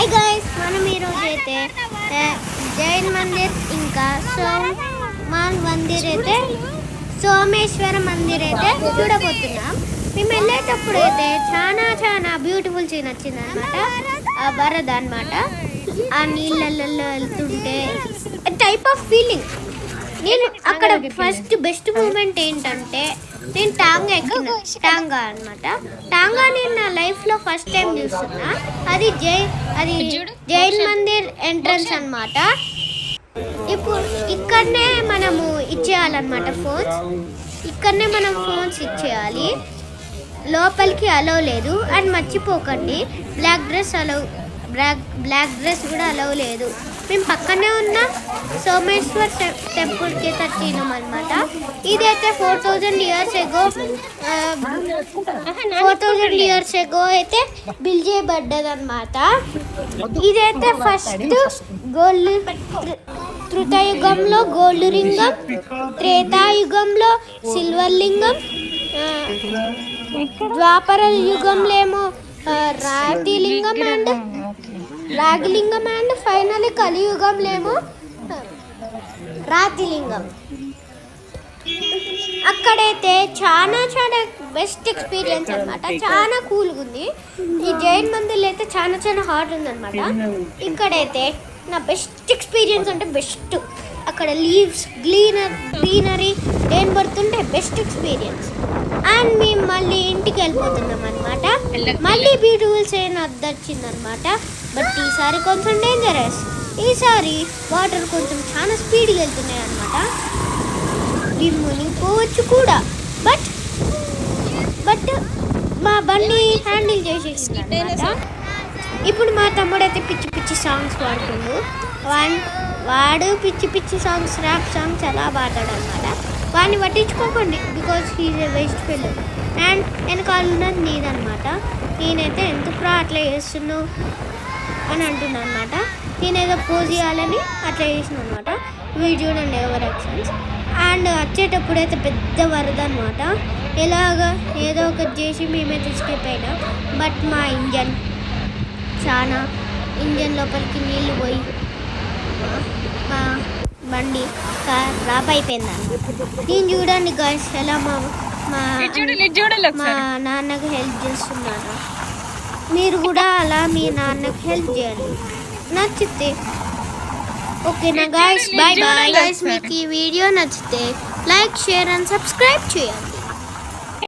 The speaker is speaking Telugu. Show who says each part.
Speaker 1: హాయ్ గైస్, మనం ఈరోజు అయితే జైన్ మందిర్ ఇంకా సోమాన్ మందిర్ అయితే సోమేశ్వర మందిర్ అయితే చూడబోతున్నాం. మేము వెళ్ళేటప్పుడు అయితే చాలా బ్యూటిఫుల్ సీన్ వచ్చింది అనమాట. వరద అనమాట. ఆ నీళ్ళల్లో వెళ్తుంటే టైప్ ఆఫ్ ఫీలింగ్. నేను అక్కడ ఫస్ట్ బెస్ట్ మూమెంట్ ఏంటంటే నేను టాంగా అనమాట. టాంగా నేను నా లైఫ్లో ఫస్ట్ టైం చూస్తున్నా. అది జైన్ మందిర్ ఎంట్రన్స్ అనమాట. ఇప్పుడు ఇక్కడనే మనము ఇచ్చేయాలన్నమాట ఫోన్స్. ఇక్కడనే మనం ఫోన్స్ ఇచ్చేయాలి. లోపలికి అలౌ లేదు. అండ్ మర్చిపోకండి బ్లాక్ డ్రెస్ కూడా అలౌ లేదు. మేము పక్కనే ఉన్న సోమేశ్వర్ టెంపుల్కి వచ్చినాం అనమాట. ఇదైతే 4000 ఇయర్స్ ఎగో అయితే బిల్డ్ చేయబడ్డది అనమాట. ఇదైతే ఫస్ట్ గోల్డ్ త్రేతాయుగంలో గోల్డ్ లింగం, త్రేతాయుగంలో సిల్వర్ లింగం, ద్వాపర యుగంలో ఏమో రాగిలింగం అండ్ ఫైనల్ కలియుగంలో ఏమో రాతిలింగం. అక్కడైతే చాలా బెస్ట్ ఎక్స్పీరియన్స్ అనమాట. చాలా కూల్గా ఉంది. ఈ జైన్ మందిర్లో అయితే చాలా హాట్ ఉందన్నమాట. ఇక్కడైతే నా బెస్ట్ ఎక్స్పీరియన్స్ అంటే బెస్ట్. అక్కడ లీవ్స్ గ్రీనరీ ఏం పడుతుంటే బెస్ట్ ఎక్స్పీరియన్స్. అండ్ మేము మళ్ళీ ఇంటికి వెళ్ళిపోతున్నాం అనమాట. మళ్ళీ బ్యూటిఫుల్ సీన్ అద్దొచ్చిందనమాట. బట్ ఈసారి కొంచెం డేంజరస్. ఈసారి వాటర్ కొంచెం చాలా స్పీడ్గా వెళ్తున్నాయి అనమాట. మునిగిపోవచ్చు కూడా. బట్ మా బండి హ్యాండిల్ చేసేసింది అనమాట. ఇప్పుడు మా తమ్ముడు అయితే పిచ్చి సాంగ్స్ పాడుతుండు. వాడు పిచ్చి సాంగ్స్, ర్యాప్ సాంగ్స్ అలా పాడతాడు అనమాట. వాడిని పట్టించుకోకండి, because he's a waste fellow. And వెనకాల ఉన్నది నీదనమాట. నేనైతే ఎందుకు అట్లా చేస్తున్నావు అని అంటున్నాను అనమాట. నేనేదో పోజ్ చేయాలని అట్లా చేసిన అనమాట. వీడు చూడండి ఎవర్ యాక్షన్స్. అండ్ వచ్చేటప్పుడు అయితే పెద్ద వరద అనమాట. ఎలాగా ఏదో ఒకటి చేసి మేమైతే ఎస్కేప్ అయినాం. బట్ మా ఇంజన్ లోపలికి నీళ్ళు పోయి మా బండి ఖరాబ్ అయిపోయిందని. నేను చూడండి గైస్ ఎలా మా నాన్నకు హెల్ప్ చేస్తున్నాను. మీరు కూడా అలా మీ నాన్నకు హెల్ప్ చేయండి. నచ్చితే ఓకేనా గైస్? Bye guys. మీకు ఈ వీడియో నచ్చితే లైక్, షేర్ అండ్ సబ్స్క్రైబ్ చేయండి.